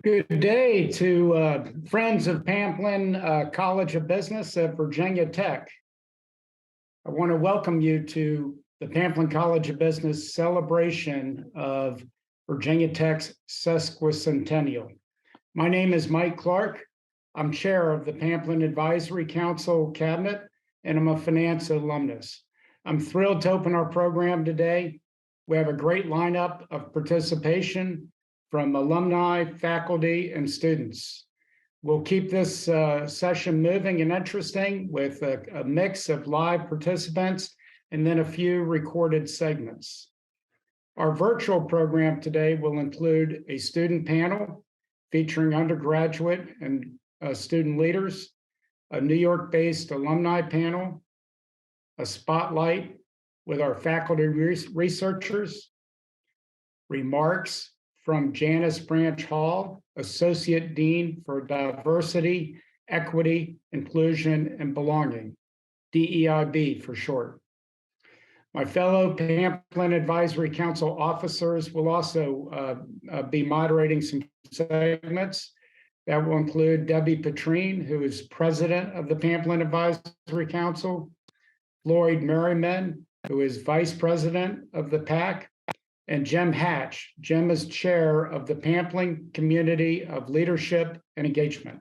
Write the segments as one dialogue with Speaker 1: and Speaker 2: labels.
Speaker 1: Good day to friends of Pamplin College of Business at Virginia Tech. I want to welcome you to the Pamplin College of Business celebration of Virginia Tech's Sesquicentennial. My name is Mike Clark. I'm chair of the Pamplin Advisory Council Cabinet, and I'm a finance alumnus. I'm thrilled to open our program today. We have a great lineup of participation from alumni, faculty, and students. We'll keep this session moving and interesting with a mix of live participants and then a few recorded segments. Our virtual program today will include a student panel featuring undergraduate and student leaders, a New York-based alumni panel, a spotlight with our faculty researchers, remarks from Janice Branch Hall, Associate Dean for Diversity, Equity, Inclusion, and Belonging, DEIB for short. My fellow Pamplin Advisory Council officers will also be moderating some segments. That will include Debbie Petrine, who is president of the Pamplin Advisory Council, Floyd Merriman, who is vice president of the PAC, and Jim Hatch. Jim is chair of the Pamplin Community of Leadership and Engagement.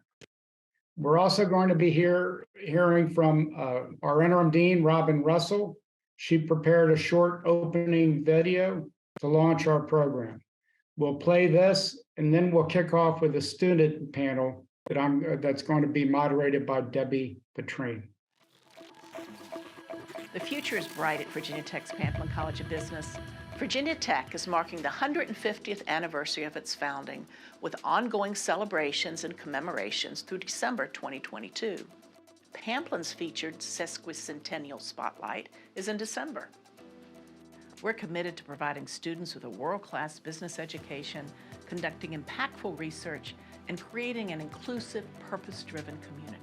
Speaker 1: We're also going to be hearing from our interim dean, Robin Russell. She prepared a short opening video to launch our program. We'll play this, and then we'll kick off with a student panel that's going to be moderated by Debbie Petrine.
Speaker 2: The future is bright at Virginia Tech's Pamplin College of Business. Virginia Tech is marking the 150th anniversary of its founding with ongoing celebrations and commemorations through December 2022. Pamplin's featured Sesquicentennial Spotlight is in December. We're committed to providing students with a world-class business education, conducting impactful research, and creating an inclusive, purpose-driven community.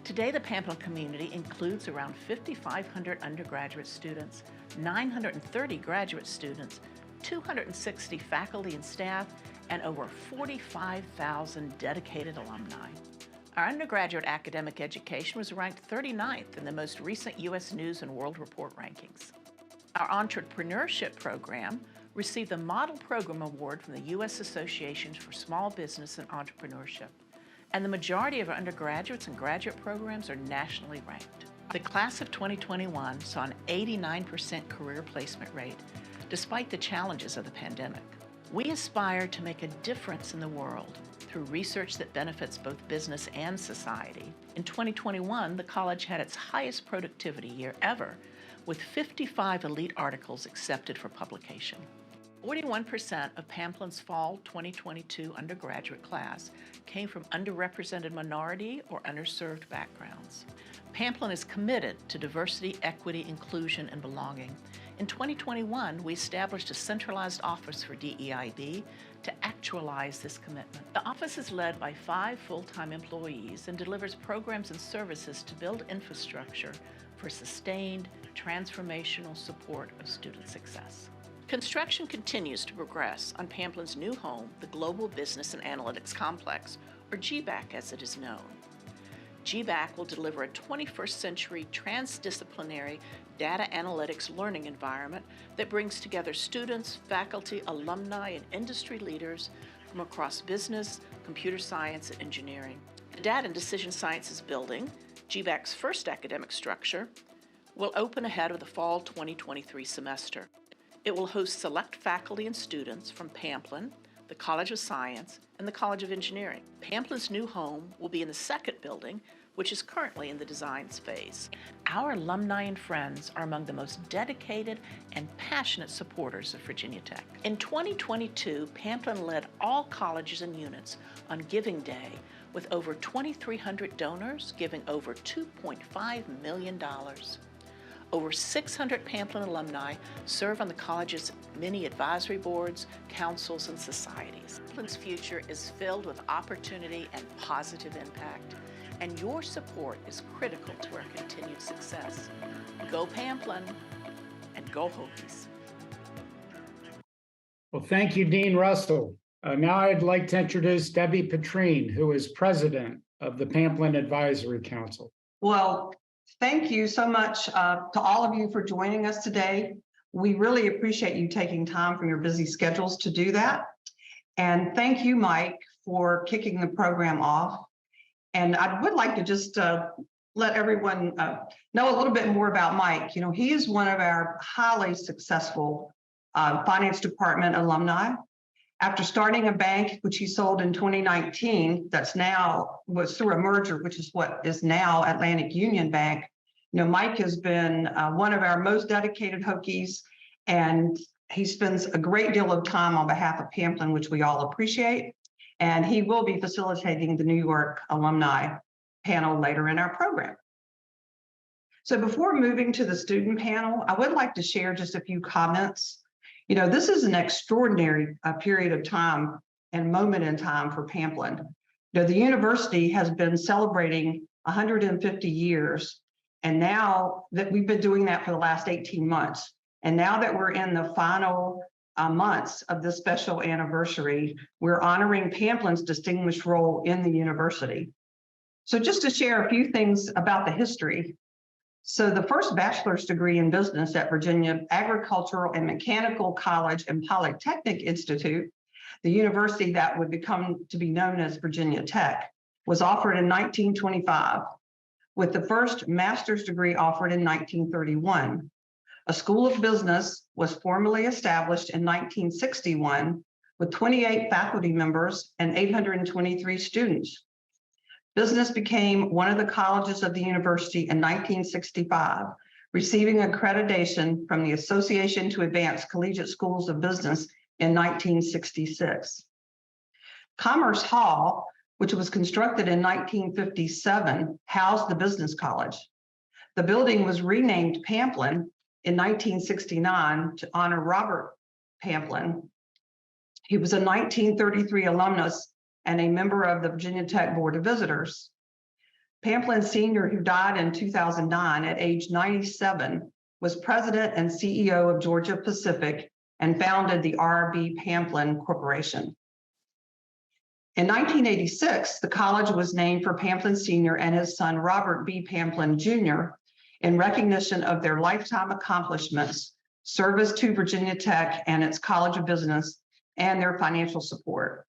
Speaker 2: Today, the Pamplin community includes around 5,500 undergraduate students, 930 graduate students, 260 faculty and staff, and over 45,000 dedicated alumni. Our undergraduate academic education was ranked 39th in the most recent U.S. News and World Report rankings. Our entrepreneurship program received the Model Program Award from the U.S. Association for Small Business and Entrepreneurship. And the majority of our undergraduates and graduate programs are nationally ranked. The class of 2021 saw an 89% career placement rate, despite the challenges of the pandemic. We aspire to make a difference in the world through research that benefits both business and society. In 2021, the college had its highest productivity year ever, with 55 elite articles accepted for publication. 41% of Pamplin's fall 2022 undergraduate class came from underrepresented minority or underserved backgrounds. Pamplin is committed to diversity, equity, inclusion, and belonging. In 2021, we established a centralized office for DEIB to actualize this commitment. The office is led by 5 full-time employees and delivers programs and services to build infrastructure for sustained, transformational support of student success. Construction continues to progress on Pamplin's new home, the Global Business and Analytics Complex, or GBAC as it is known. GBAC will deliver a 21st century transdisciplinary data analytics learning environment that brings together students, faculty, alumni, and industry leaders from across business, computer science, and engineering. The Data and Decision Sciences Building, GBAC's first academic structure, will open ahead of the fall 2023 semester. It will host select faculty and students from Pamplin, the College of Science, and the College of Engineering. Pamplin's new home will be in the second building, which is currently in the designs phase. Our alumni and friends are among the most dedicated and passionate supporters of Virginia Tech. In 2022, Pamplin led all colleges and units on Giving Day with over 2,300 donors giving over $2.5 million. Over 600 Pamplin alumni serve on the college's many advisory boards, councils, and societies. Pamplin's future is filled with opportunity and positive impact, and your support is critical to our continued success. Go Pamplin, and go Hokies.
Speaker 1: Well, thank you, Dean Russell. Now I'd like to introduce Debbie Petrine, who is president of the Pamplin Advisory Council.
Speaker 3: Well, thank you so much to all of you for joining us today. We really appreciate you taking time from your busy schedules to do that. And thank you, Mike, for kicking the program off. And I would like to just let everyone know a little bit more about Mike. You know, he is one of our highly successful finance department alumni. After starting a bank, which he sold in 2019, was through a merger, which is what is now Atlantic Union Bank. You know, Mike has been one of our most dedicated Hokies, and he spends a great deal of time on behalf of Pamplin, which we all appreciate. And he will be facilitating the New York alumni panel later in our program. So before moving to the student panel, I would like to share just a few comments. You know, this is an extraordinary period of time and moment in time for Pamplin. You know, the university has been celebrating 150 years, and now that we've been doing that for the last 18 months, and now that we're in the final months of this special anniversary, we're honoring Pamplin's distinguished role in the university. So just to share a few things about the history. So the first bachelor's degree in business at Virginia Agricultural and Mechanical College and Polytechnic Institute, the university that would become to be known as Virginia Tech, was offered in 1925, with the first master's degree offered in 1931. A school of business was formally established in 1961 with 28 faculty members and 823 students. Business became one of the colleges of the university in 1965, receiving accreditation from the Association to Advance Collegiate Schools of Business in 1966. Commerce Hall, which was constructed in 1957, housed the Business College. The building was renamed Pamplin in 1969 to honor Robert Pamplin. He was a 1933 alumnus and a member of the Virginia Tech Board of Visitors. Pamplin Sr., who died in 2009 at age 97, was president and CEO of Georgia Pacific and founded the R.B. Pamplin Corporation. In 1986, the college was named for Pamplin Sr. and his son, Robert B. Pamplin Jr., in recognition of their lifetime accomplishments, service to Virginia Tech and its College of Business, and their financial support.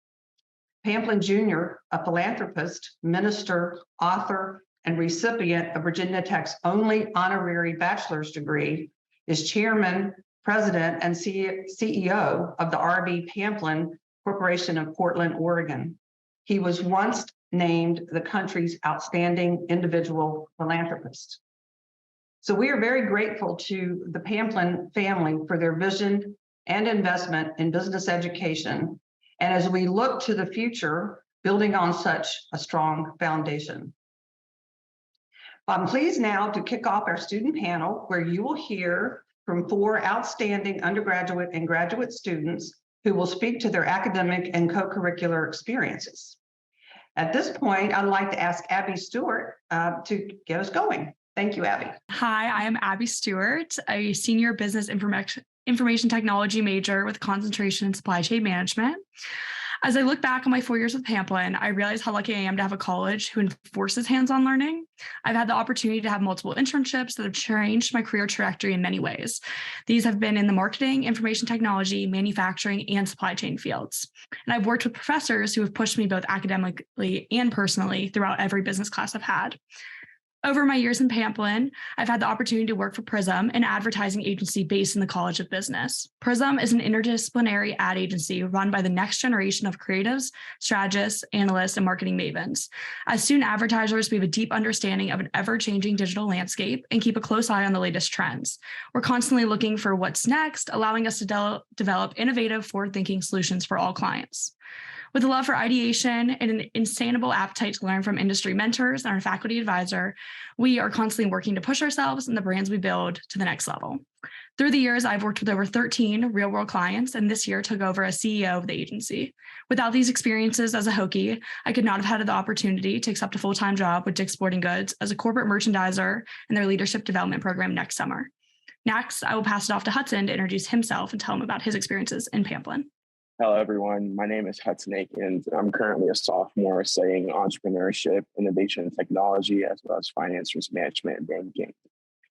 Speaker 3: Pamplin Jr., a philanthropist, minister, author, and recipient of Virginia Tech's only honorary bachelor's degree, is chairman, president, and CEO of the R.B. Pamplin Corporation of Portland, Oregon. He was once named the country's outstanding individual philanthropist. So we are very grateful to the Pamplin family for their vision and investment in business education, and as we look to the future, building on such a strong foundation. I'm pleased now to kick off our student panel, where you will hear from 4 outstanding undergraduate and graduate students who will speak to their academic and co-curricular experiences. At this point, I'd like to ask Abby Stewart to get us going. Thank you, Abby.
Speaker 4: Hi, I am Abby Stewart, a senior business information technology major with concentration in supply chain management. As I look back on my 4 years with Pamplin, I realize how lucky I am to have a college who enforces hands-on learning. I've had the opportunity to have multiple internships that have changed my career trajectory in many ways. These have been in the marketing, information technology, manufacturing, and supply chain fields. And I've worked with professors who have pushed me both academically and personally throughout every business class I've had. Over my years in Pamplin, I've had the opportunity to work for Prism, an advertising agency based in the College of Business. Prism is an interdisciplinary ad agency run by the next generation of creatives, strategists, analysts, and marketing mavens. As student advertisers, we have a deep understanding of an ever-changing digital landscape and keep a close eye on the latest trends. We're constantly looking for what's next, allowing us to develop innovative, forward-thinking solutions for all clients. With a love for ideation and an insatiable appetite to learn from industry mentors and our faculty advisor, we are constantly working to push ourselves and the brands we build to the next level. Through the years, I've worked with over 13 real-world clients, and this year took over as CEO of the agency. Without these experiences as a Hokie, I could not have had the opportunity to accept a full-time job with Dick's Sporting Goods as a corporate merchandiser in their leadership development program next summer. Next, I will pass it off to Hudson to introduce himself and tell him about his experiences in Pamplin.
Speaker 5: Hello, everyone. My name is Hudson Aikens. I'm currently a sophomore studying entrepreneurship, innovation, and technology, as well as finance, risk management, and banking.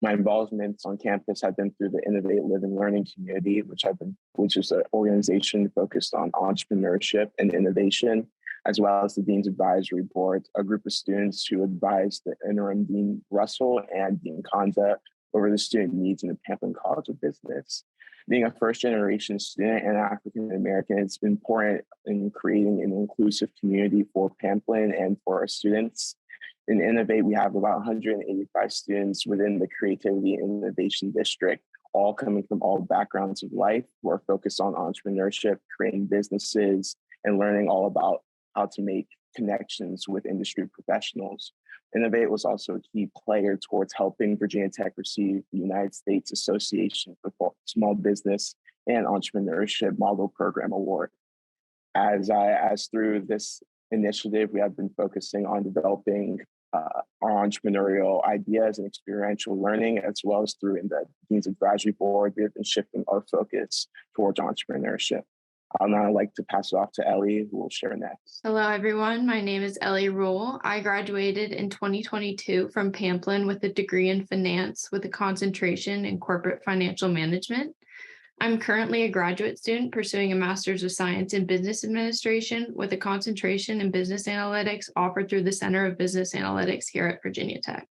Speaker 5: My involvements on campus have been through the Innovate Living Learning community, which is an organization focused on entrepreneurship and innovation, as well as the Dean's Advisory Board, a group of students who advise the interim Dean Russell and Dean Konza over the student needs in the Pamplin College of Business. Being a first-generation student and African American, it's been important in creating an inclusive community for Pamplin and for our students. In Innovate, we have about 185 students within the Creativity and Innovation District, all coming from all backgrounds of life, who are focused on entrepreneurship, creating businesses, and learning all about how to make connections with industry professionals. Innovate was also a key player towards helping Virginia Tech receive the United States Association for Small Business and Entrepreneurship Model Program Award. As through this initiative, we have been focusing on developing our entrepreneurial ideas and experiential learning, as well as through in the Dean's Advisory Board, we have been shifting our focus towards entrepreneurship. I'd now like to pass it off to Ellie, who will share next.
Speaker 6: Hello, everyone. My name is Ellie Rule. I graduated in 2022 from Pamplin with a degree in finance with a concentration in corporate financial management. I'm currently a graduate student pursuing a Master's of Science in Business Administration with a concentration in business analytics offered through the Center of Business Analytics here at Virginia Tech.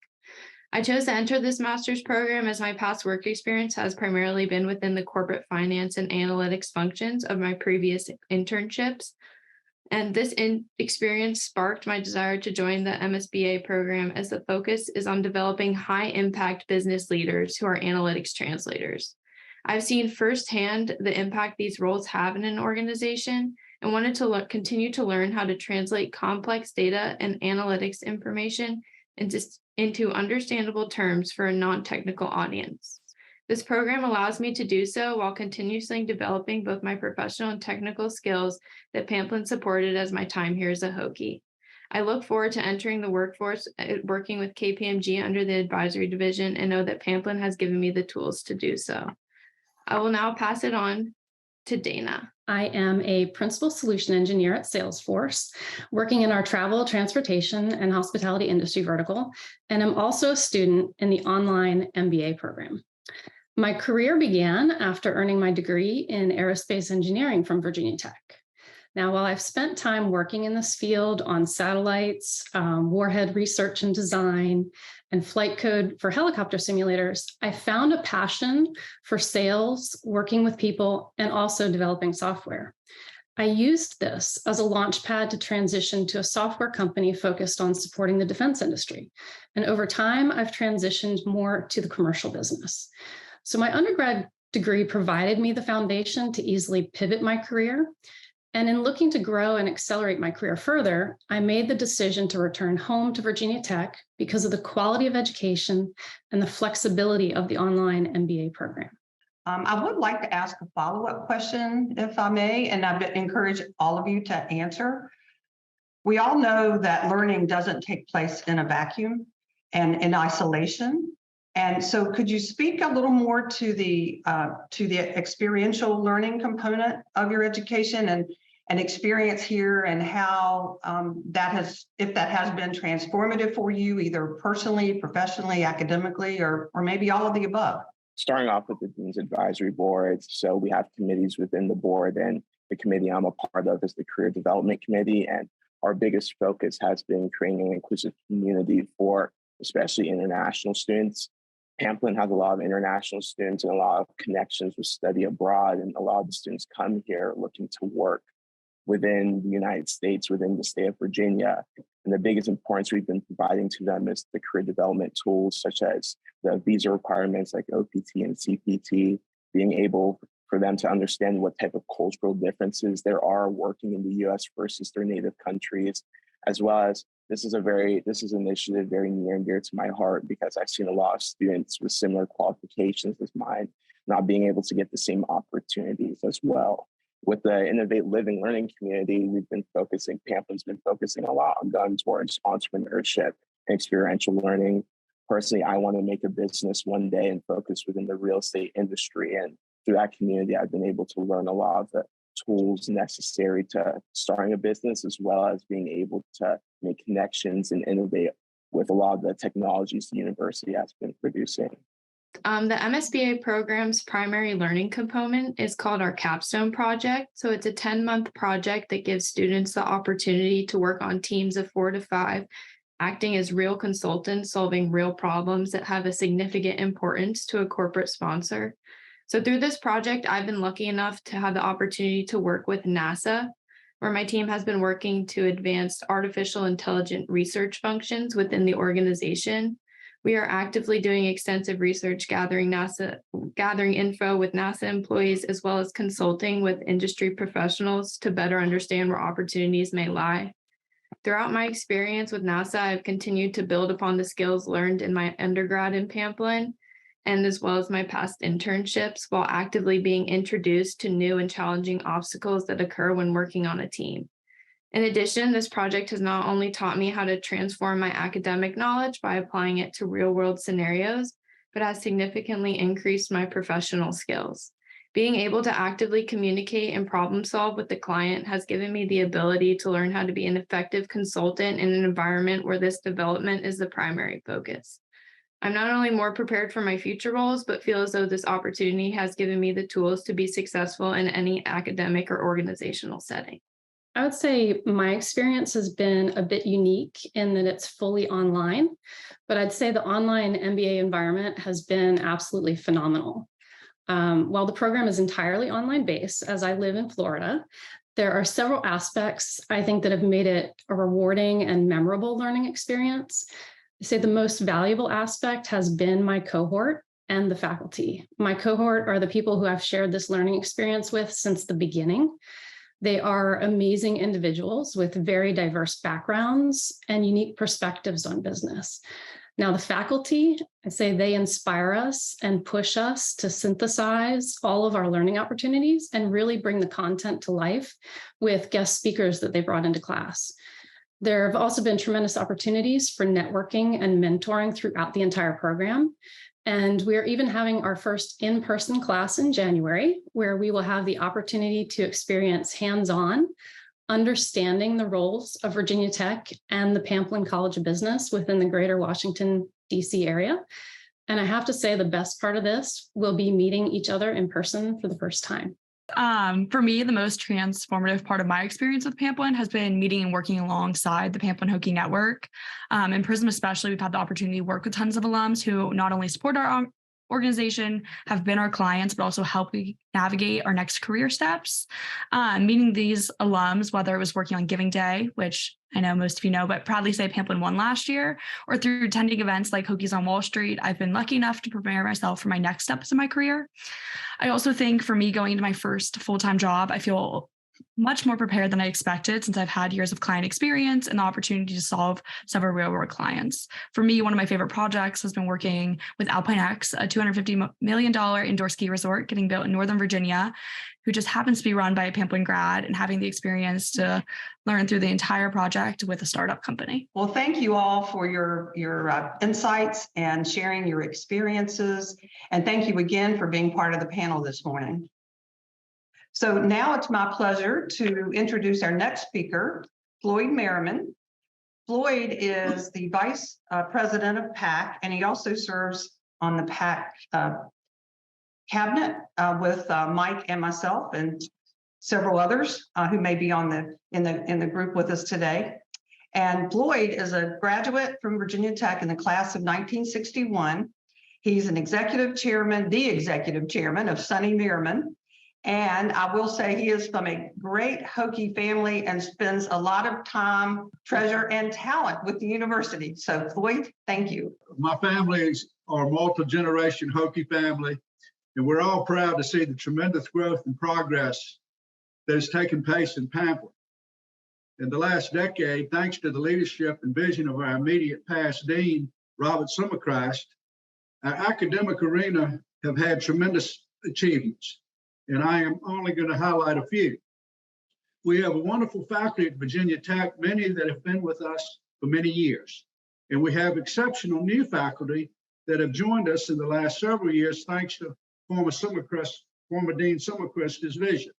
Speaker 6: I chose to enter this master's program as my past work experience has primarily been within the corporate finance and analytics functions of my previous internships. And this experience sparked my desire to join the MSBA program, as the focus is on developing high impact business leaders who are analytics translators. I've seen firsthand the impact these roles have in an organization and wanted to continue to learn how to translate complex data and analytics information into understandable terms for a non-technical audience. This program allows me to do so while continuously developing both my professional and technical skills that Pamplin supported as my time here as a Hokie. I look forward to entering the workforce, working with KPMG under the advisory division, and know that Pamplin has given me the tools to do so. I will now pass it on to Dana.
Speaker 7: I am a principal solution engineer at Salesforce, working in our travel, transportation, and hospitality industry vertical, and I'm also a student in the online MBA program. My career began after earning my degree in aerospace engineering from Virginia Tech. Now, while I've spent time working in this field on satellites, warhead research and design, and flight code for helicopter simulators, I found a passion for sales, working with people, and also developing software. I used this as a launch pad to transition to a software company focused on supporting the defense industry. And over time, I've transitioned more to the commercial business. So my undergrad degree provided me the foundation to easily pivot my career. And in looking to grow and accelerate my career further, I made the decision to return home to Virginia Tech because of the quality of education and the flexibility of the online MBA program.
Speaker 3: I would like to ask a follow-up question, if I may, and I encourage all of you to answer. We all know that learning doesn't take place in a vacuum and in isolation. And so could you speak a little more to the experiential learning component of your education and experience here, and how if that has been transformative for you, either personally, professionally, academically, or maybe all of the above?
Speaker 5: Starting off with the Dean's Advisory Board. So we have committees within the board, and the committee I'm a part of is the Career Development Committee. And our biggest focus has been creating an inclusive community for especially international students. Pamplin has a lot of international students and a lot of connections with study abroad, and a lot of the students come here looking to work within the United States, within the state of Virginia. And the biggest importance we've been providing to them is the career development tools, such as the visa requirements like OPT and CPT, being able for them to understand what type of cultural differences there are working in the US versus their native countries, as well as this is an initiative very near and dear to my heart, because I've seen a lot of students with similar qualifications as mine not being able to get the same opportunities as well. With the Innovate Living Learning community, Pamplin's been focusing a lot on going towards entrepreneurship and experiential learning. Personally, I want to make a business one day and focus within the real estate industry. And through that community, I've been able to learn a lot of the tools necessary to starting a business, as well as being able to make connections and innovate with a lot of the technologies the university has been producing.
Speaker 6: The MSBA program's primary learning component is called our capstone project. So it's a 10-month project that gives students the opportunity to work on teams of 4 to 5, acting as real consultants, solving real problems that have a significant importance to a corporate sponsor. So through this project, I've been lucky enough to have the opportunity to work with NASA, where my team has been working to advance artificial intelligence research functions within the organization. We are actively doing extensive research, gathering info with NASA employees, as well as consulting with industry professionals to better understand where opportunities may lie. Throughout my experience with NASA, I've continued to build upon the skills learned in my undergrad in Pamplin, and as well as my past internships, while actively being introduced to new and challenging obstacles that occur when working on a team. In addition, this project has not only taught me how to transform my academic knowledge by applying it to real-world scenarios, but has significantly increased my professional skills. Being able to actively communicate and problem solve with the client has given me the ability to learn how to be an effective consultant in an environment where this development is the primary focus. I'm not only more prepared for my future roles, but feel as though this opportunity has given me the tools to be successful in any academic or organizational setting.
Speaker 7: I would say my experience has been a bit unique in that it's fully online, but I'd say the online MBA environment has been absolutely phenomenal. While the program is entirely online based, as I live in Florida, there are several aspects I think that have made it a rewarding and memorable learning experience. I say the most valuable aspect has been my cohort and the faculty. My cohort are the people who I've shared this learning experience with since the beginning. They are amazing individuals with very diverse backgrounds and unique perspectives on business. Now, the faculty, I say they inspire us and push us to synthesize all of our learning opportunities and really bring the content to life with guest speakers that they brought into class. There have also been tremendous opportunities for networking and mentoring throughout the entire program. And we are even having our first in-person class in January, where we will have the opportunity to experience hands-on understanding the roles of Virginia Tech and the Pamplin College of Business within the greater Washington, D.C. area. And I have to say the best part of this will be meeting each other in person for the first time.
Speaker 4: For me, the most transformative part of my experience with Pamplin has been meeting and working alongside the Pamplin Hokie network. In Prism especially, we've had the opportunity to work with tons of alums who not only support our organization, have been our clients, but also help we navigate our next career steps. Meeting these alums, whether it was working on Giving Day, which I know most of you know, but proudly say Pamplin won last year, or through attending events like Hokies on Wall Street, I've been lucky enough to prepare myself for my next steps in my career. I also think for me going into my first full-time job, I feel much more prepared than I expected since I've had years of client experience and the opportunity to solve several real-world clients. For me, one of my favorite projects has been working with Alpine X, a $250 million indoor ski resort getting built in Northern Virginia, who just happens to be run by a Pamplin grad, and having the experience to learn through the entire project with a startup company.
Speaker 3: Well, thank you all for your insights and sharing your experiences. And thank you again for being part of the panel this morning. So now it's my pleasure to introduce our next speaker, Floyd Merriman. Floyd is the Vice President of PAC, and he also serves on the PAC cabinet with Mike and myself and several others who may be on in the group with us today. And Floyd is a graduate from Virginia Tech in the class of 1961. He's the executive chairman of Sonny Merriman. And I will say he is from a great Hokie family and spends a lot of time, treasure, and talent with the university. So Floyd, thank you.
Speaker 8: My families are a multi-generation Hokie family, and we're all proud to see the tremendous growth and progress that has taken place in Pamplin. In the last decade, thanks to the leadership and vision of our immediate past dean, Robert Summerchrist, our academic arena have had tremendous achievements, and I am only going to highlight a few. We have a wonderful faculty at Virginia Tech, many that have been with us for many years, and we have exceptional new faculty that have joined us in the last several years, thanks to former Summerchrist former Dean Summerquist's vision.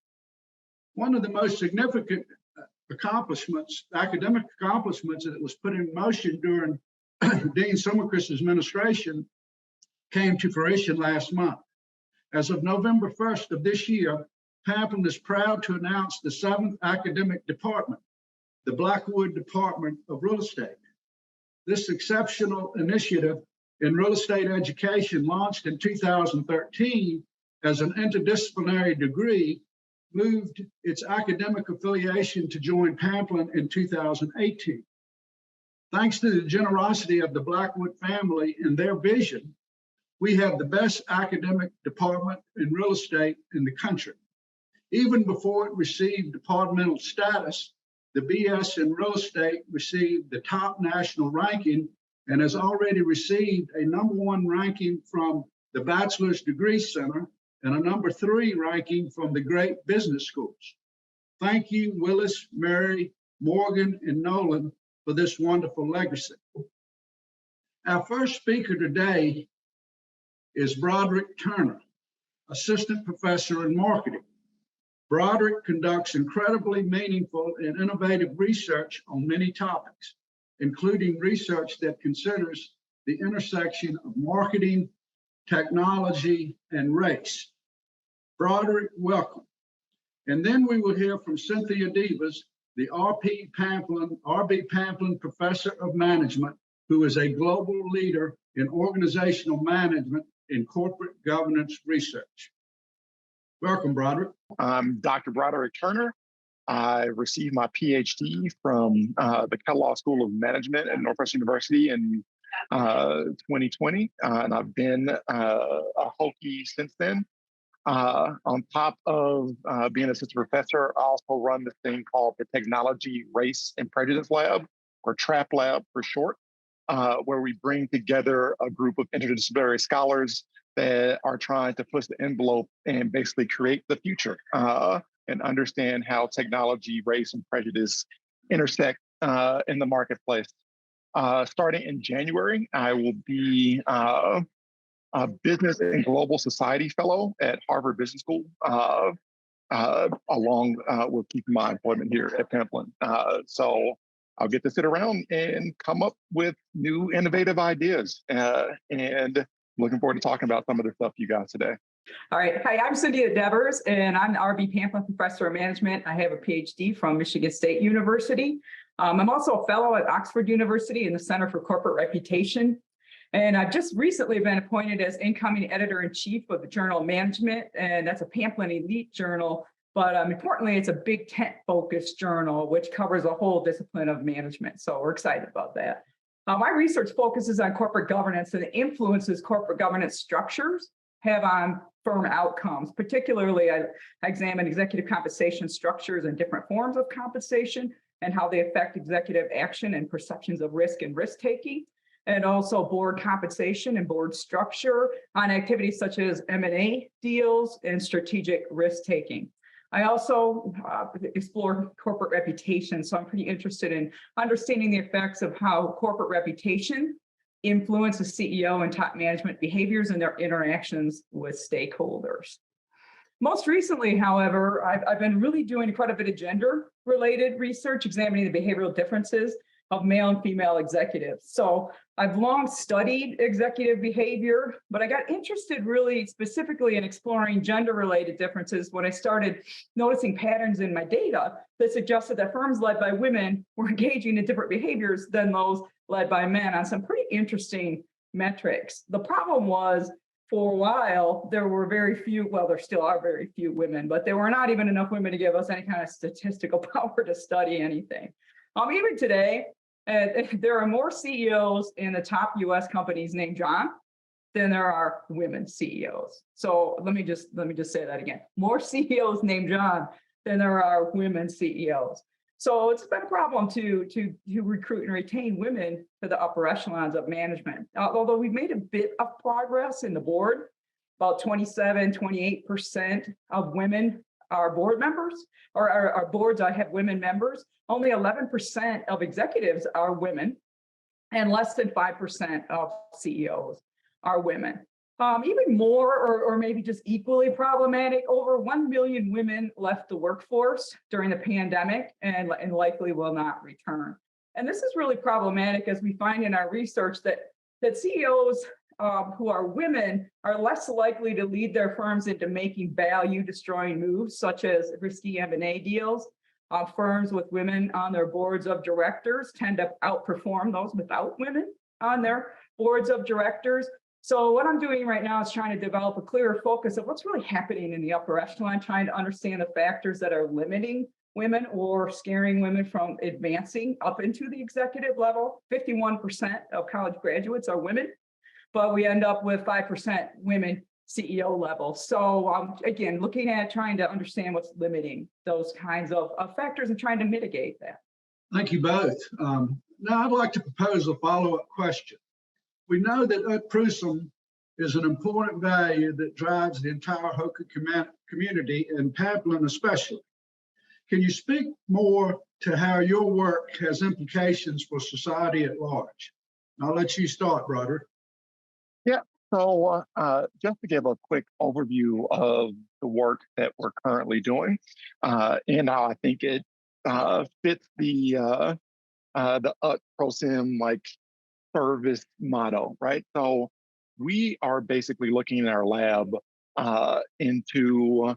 Speaker 8: One of the most significant academic accomplishments that was put in motion during Dean Summerquist's administration came to fruition last month. As of November 1st of this year, Pamplin is proud to announce the 7th academic department, the Blackwood Department of Real Estate. This exceptional initiative in real estate education, launched in 2013 as an interdisciplinary degree, moved its academic affiliation to join Pamplin in 2018. Thanks to the generosity of the Blackwood family and their vision, we have the best academic department in real estate in the country. Even before it received departmental status, the BS in real estate received the top national ranking and has already received a #1 ranking from the Bachelor's Degree Center and a #3 ranking from the Great Business Schools. Thank you, Willis, Mary, Morgan, and Nolan, for this wonderful legacy. Our first speaker today is Broderick Turner, Assistant Professor in Marketing. Broderick conducts incredibly meaningful and innovative research on many topics, including research that considers the intersection of marketing, technology, and race. Broderick, welcome. And then we will hear from Cynthia Devers, the RB Pamplin Professor of Management, who is a global leader in organizational management and corporate governance research. Welcome, Broderick.
Speaker 9: I'm Dr. Broderick Turner. I received my PhD from the Kellogg School of Management at Northwestern University in 2020, and I've been a Hokie since then. On top of being an assistant professor, I also run this thing called the Technology, Race, and Prejudice Lab, or TRAP Lab for short, where we bring together a group of interdisciplinary scholars that are trying to push the envelope and basically create the future and understand how technology, race, and prejudice intersect in the marketplace. Starting in January, I will be a Business and Global Society Fellow at Harvard Business School, along with keeping my employment here at Pamplin. So I'll get to sit around and come up with new innovative ideas, and looking forward to talking about some of the stuff you guys today.
Speaker 10: All right. Hi, I'm Cynthia Devers, and I'm the RB Pamplin Professor of Management. I have a PhD from Michigan State University. I'm also a fellow at Oxford University in the Center for Corporate Reputation. And I've just recently been appointed as incoming editor-in-chief of the Journal of Management, and that's a Pamplin elite journal. But importantly, it's a Big Tent-focused journal, which covers a whole discipline of management. So we're excited about that. My research focuses on corporate governance and the influences corporate governance structures have on firm outcomes. Particularly, I examine executive compensation structures and different forms of compensation and how they affect executive action and perceptions of risk and risk-taking, and also board compensation and board structure on activities such as M&A deals and strategic risk-taking. I also explore corporate reputation, so I'm pretty interested in understanding the effects of how corporate reputation influences CEO and top management behaviors and their interactions with stakeholders. Most recently, however, I've been really doing quite a bit of gender-related research, examining the behavioral differences of male and female executives. So I've long studied executive behavior, but I got interested really specifically in exploring gender-related differences when I started noticing patterns in my data that suggested that firms led by women were engaging in different behaviors than those led by men on some pretty interesting metrics. The problem was, for a while, there were very few, well, there still are very few women, but there were not even enough women to give us any kind of statistical power to study anything. Even today, there are more CEOs in the top US companies named John than there are women CEOs. So let me just say that again. More CEOs named John than there are women CEOs. So it's been a problem to recruit and retain women to the upper echelons of management. Although we've made a bit of progress in the board, about 28% of women are board members, or our boards have women members. Only 11% of executives are women, and less than 5% of CEOs are women. Even more or maybe just equally problematic, over 1 million women left the workforce during the pandemic and likely will not return. And this is really problematic, as we find in our research that CEOs who are women are less likely to lead their firms into making value-destroying moves, such as risky M&A deals. Firms with women on their boards of directors tend to outperform those without women on their boards of directors. So what I'm doing right now is trying to develop a clearer focus of what's really happening in the upper echelon, trying to understand the factors that are limiting women or scaring women from advancing up into the executive level. 51% of college graduates are women, but we end up with 5% women CEO level. So again, looking at trying to understand what's limiting those kinds of factors and trying to mitigate that.
Speaker 8: Thank you both. Now I'd like to propose a follow-up question. We know that Prusum is an important value that drives the entire Hokie community and Pamplin especially. Can you speak more to how your work has implications for society at large? I'll let you start, brother.
Speaker 9: Yeah, so just to give a quick overview of the work that we're currently doing, and how I think it fits the Prusum like service motto, right? So we are basically looking in our lab into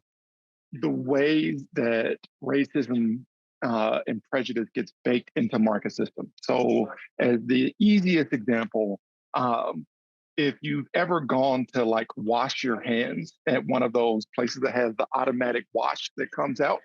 Speaker 9: the ways that racism and prejudice gets baked into market systems. So as the easiest example, if you've ever gone to like wash your hands at one of those places that has the automatic wash that comes out,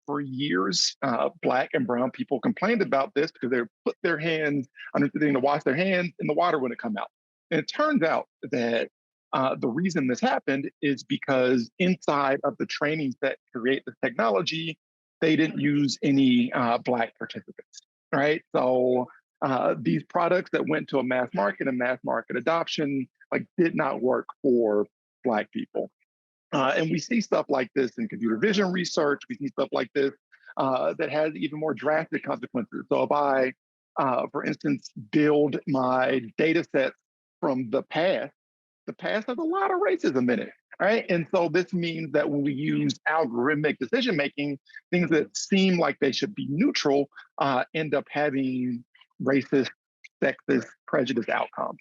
Speaker 9: for years, Black and brown people complained about this because they put their hands under the thing to wash their hands and the water wouldn't come out. And it turns out that the reason this happened is because inside of the trainings that create this technology, they didn't use any Black participants, right? So these products that went to a mass market and mass market adoption like did not work for Black people. And we see stuff like this in computer vision research. We see stuff like this that has even more drastic consequences. So if I, for instance, build my data sets from the past has a lot of racism in it, right? And so this means that when we use algorithmic decision-making, things that seem like they should be neutral end up having racist, sexist, prejudiced outcomes.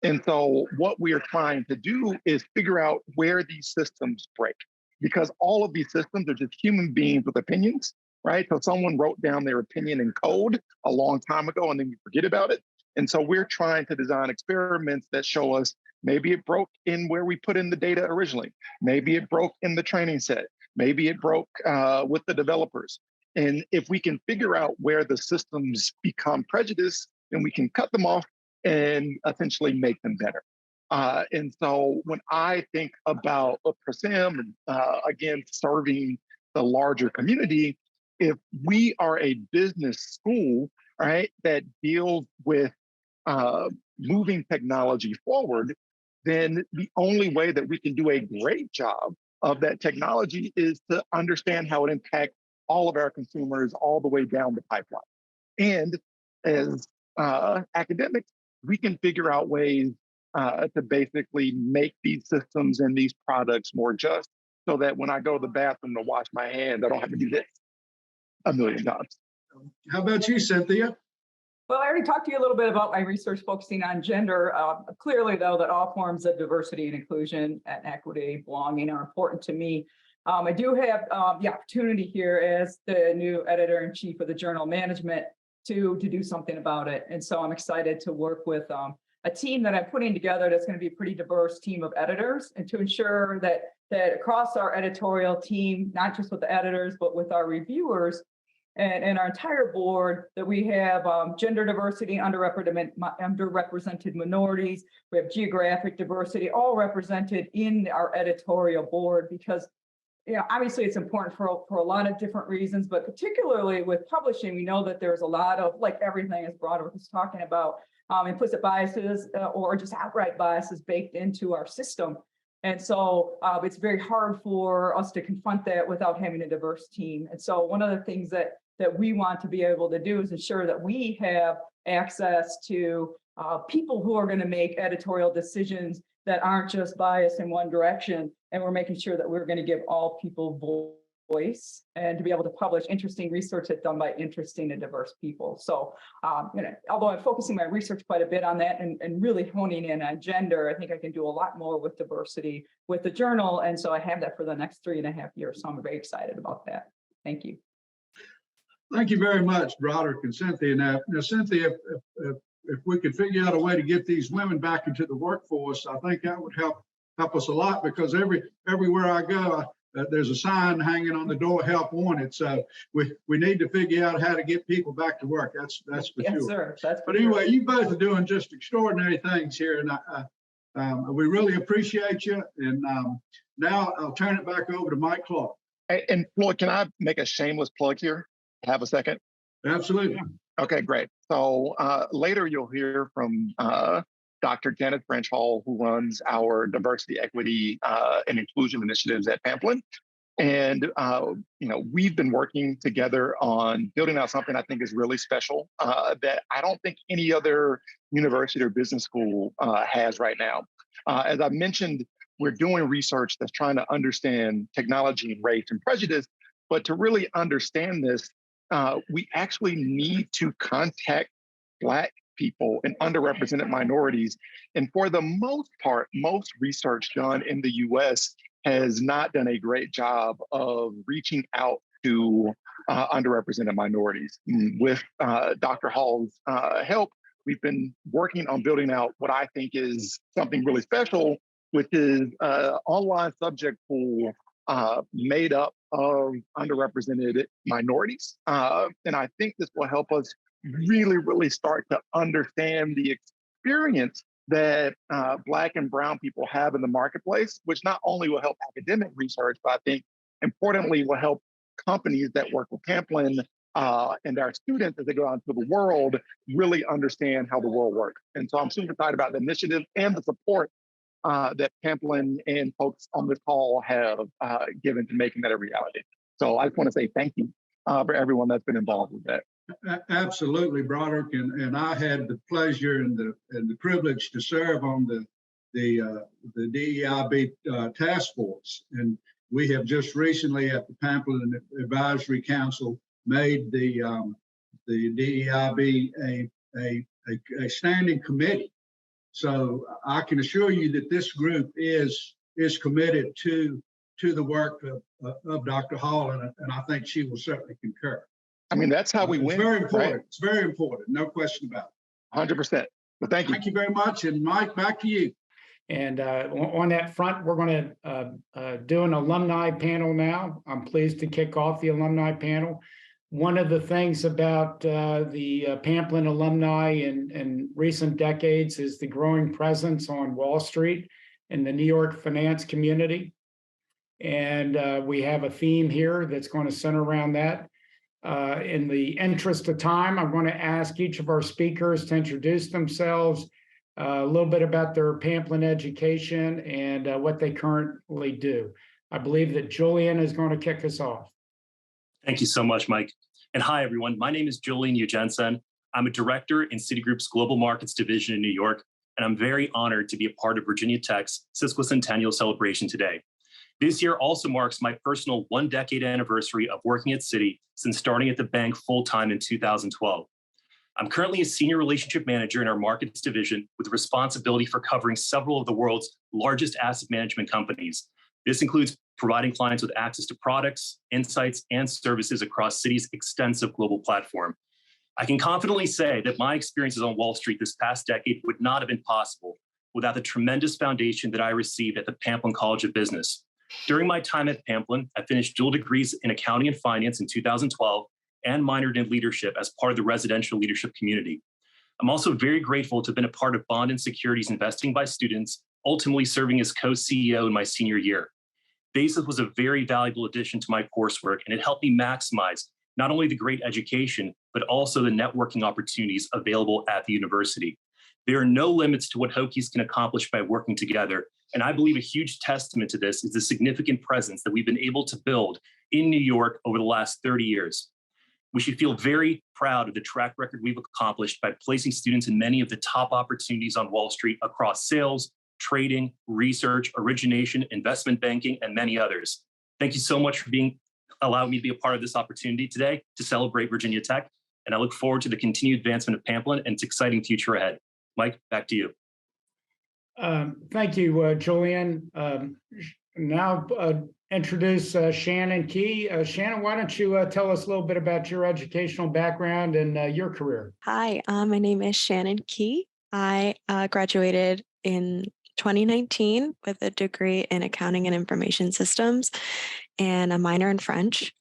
Speaker 9: And so what we are trying to do is figure out where these systems break, because all of these systems are just human beings with opinions, right? So someone wrote down their opinion in code a long time ago and then we forget about it. And so we're trying to design experiments that show us maybe it broke in where we put in the data originally. Maybe it broke in the training set. Maybe it broke with the developers. And if we can figure out where the systems become prejudiced, then we can cut them off and essentially make them better. And so when I think about Prusum and again, serving the larger community, if we are a business school, right, that deals with moving technology forward, then the only way that we can do a great job of that technology is to understand how it impacts all of our consumers all the way down the pipeline. And as academics, we can figure out ways to basically make these systems and these products more just so that when I go to the bathroom to wash my hands, I don't have to do this 1 million times.
Speaker 8: How about you, Cynthia?
Speaker 10: Well, I already talked to you a little bit about my research focusing on gender. Clearly, though, that all forms of diversity and inclusion and equity, belonging are important to me. I do have the opportunity here as the new editor-in-chief of the Journal Management to do something about it. And so I'm excited to work with a team that I'm putting together that's going to be a pretty diverse team of editors, and to ensure that across our editorial team, not just with the editors, but with our reviewers, and our entire board, that we have gender diversity, underrepresented minorities, we have geographic diversity, all represented in our editorial board, because obviously it's important for a lot of different reasons, but particularly with publishing, we know that there's a lot of, like everything as Broderick was talking about, implicit biases or just outright biases baked into our system. And so it's very hard for us to confront that without having a diverse team. And so one of the things that we want to be able to do is ensure that we have access to people who are going to make editorial decisions that aren't just biased in one direction. And we're making sure that we're going to give all people voice and to be able to publish interesting research that's done by interesting and diverse people. So, although I'm focusing my research quite a bit on that and really honing in on gender, I think I can do a lot more with diversity with the journal. And so I have that for the next 3.5 years. So I'm very excited about that. Thank you.
Speaker 8: Thank you very much, Broderick and Cynthia. Now Cynthia, if we could figure out a way to get these women back into the workforce, I think that would help us a lot, because everywhere I go, there's a sign hanging on the door, help wanted. So we need to figure out how to get people back to work. That's for
Speaker 10: Yes,
Speaker 8: sure.
Speaker 10: sir. That's
Speaker 8: But anyway, you both are doing just extraordinary things here, and we really appreciate you. And now I'll turn it back over to Mike Clark.
Speaker 9: And Floyd, can I make a shameless plug here? Have a second?
Speaker 8: Absolutely.
Speaker 9: Okay, great. So later you'll hear from Dr. Janet French Hall, who runs our diversity, equity, and inclusion initiatives at Pamplin. And we've been working together on building out something I think is really special that I don't think any other university or business school has right now. As I mentioned, we're doing research that's trying to understand technology and race and prejudice, but to really understand this, we actually need to contact Black people and underrepresented minorities. And for the most part, most research done in the US has not done a great job of reaching out to underrepresented minorities. With Dr. Hall's help, we've been working on building out what I think is something really special, which is an online subject pool made up of underrepresented minorities. And I think this will help us really start to understand the experience that Black and Brown people have in the marketplace, which not only will help academic research, but I think importantly will help companies that work with Pamplin and our students as they go out into the world really understand how the world works. And so I'm super excited about the initiative and the support that Pamplin and folks on this call have given to making that a reality. So I just want to say thank you for everyone that's been involved with that.
Speaker 8: Absolutely, Broderick, and I had the pleasure and the privilege to serve on the DEIB task force, and we have just recently at the Pamplin Advisory Council made the DEIB a standing committee. So I can assure you that this group is committed to the work of Dr. Hall, and I think she will certainly concur.
Speaker 9: I mean, that's how we win.
Speaker 8: It's very important.
Speaker 9: Right?
Speaker 8: It's very important. No question about it.
Speaker 9: 100%. Well, thank you.
Speaker 8: Thank you very much. And Mike, back to you.
Speaker 1: And on that front, we're going to do an alumni panel now. I'm pleased to kick off the alumni panel. One of the things about the Pamplin alumni in recent decades is the growing presence on Wall Street in the New York finance community. And we have a theme here that's going to center around that. In the interest of time, I'm going to ask each of our speakers to introduce themselves, a little bit about their Pamplin education and what they currently do. I believe that Julian is going to kick us off.
Speaker 11: Thank you so much, Mike. And hi, everyone. My name is Julian Eugensen. I'm a director in Citigroup's Global Markets Division in New York, and I'm very honored to be a part of Virginia Tech's Sesquicentennial celebration today. This year also marks my personal 1-decade anniversary of working at Citi since starting at the bank full-time in 2012. I'm currently a senior relationship manager in our markets division with responsibility for covering several of the world's largest asset management companies. This includes providing clients with access to products, insights, and services across Citi's extensive global platform. I can confidently say that my experiences on Wall Street this past decade would not have been possible without the tremendous foundation that I received at the Pamplin College of Business. During my time at Pamplin, I finished dual degrees in accounting and finance in 2012 and minored in leadership as part of the residential leadership community. I'm also very grateful to have been a part of bond and securities investing by students, ultimately serving as co-CEO in my senior year. BASIS was a very valuable addition to my coursework, and it helped me maximize not only the great education, but also the networking opportunities available at the university. There are no limits to what Hokies can accomplish by working together, and I believe a huge testament to this is the significant presence that we've been able to build in New York over the last 30 years. We should feel very proud of the track record we've accomplished by placing students in many of the top opportunities on Wall Street across sales, trading, research, origination, investment banking, and many others. Thank you so much for allowing me to be a part of this opportunity today to celebrate Virginia Tech. And I look forward to the continued advancement of Pamplin and its exciting future ahead. Mike, back to you.
Speaker 1: Thank you, Julian. Now introduce Shannon Key. Shannon, why don't you tell us a little bit about your educational background and your career?
Speaker 12: Hi, my name is Shannon Key. I graduated in 2019 with a degree in accounting and information systems and a minor in French.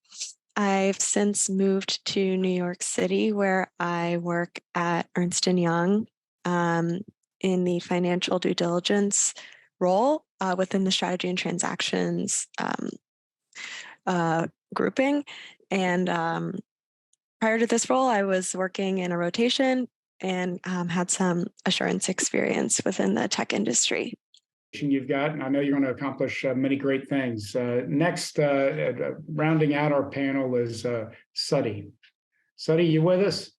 Speaker 12: I've since moved to New York City, where I work at Ernst & Young in the financial due diligence role within the strategy and transactions grouping. And prior to this role, I was working in a rotation and had some assurance experience within the tech industry.
Speaker 1: You've got, and I know you're going to accomplish many great things. Next, rounding out our panel is Sudhi. Sudhi, you with us?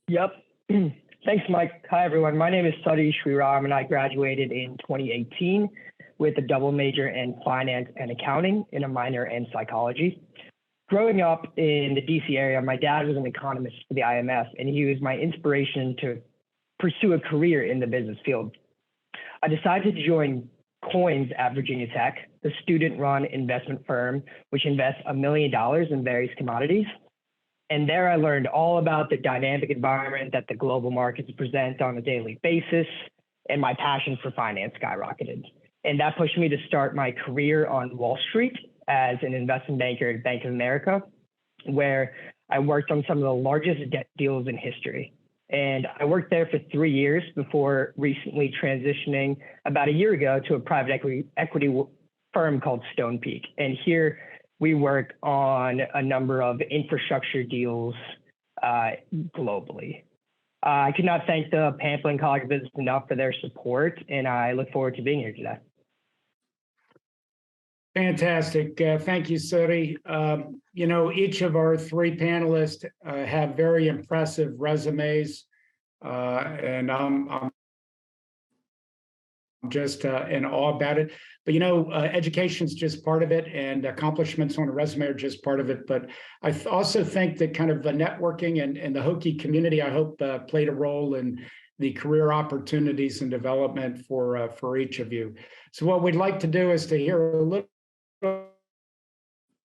Speaker 13: Yep. Thanks, Mike. Hi, everyone. My name is Sudhi Sriram, and I graduated in 2018 with a double major in finance and accounting and a minor in psychology. Growing up in the DC area, my dad was an economist for the IMF, and he was my inspiration to pursue a career in the business field. I decided to join Coins at Virginia Tech, the student-run investment firm, which invests $1 million in various commodities. And there I learned all about the dynamic environment that the global markets present on a daily basis, and my passion for finance skyrocketed. And that pushed me to start my career on Wall Street as an investment banker at Bank of America, where I worked on some of the largest debt deals in history. And I worked there for 3 years before recently transitioning about a year ago to a private equity firm called Stone Peak. And here we work on a number of infrastructure deals globally. I could not thank the Pamplin College of Business enough for their support, and I look forward to being here today.
Speaker 1: Fantastic. Thank you, Sudhi. You know, each of our three panelists have very impressive resumes, and I'm just in awe about it. But, you know, education's just part of it, and accomplishments on a resume are just part of it. But I also think that kind of the networking and the Hokie community, I hope, played a role in the career opportunities and development for each of you. So what we'd like to do is to hear a little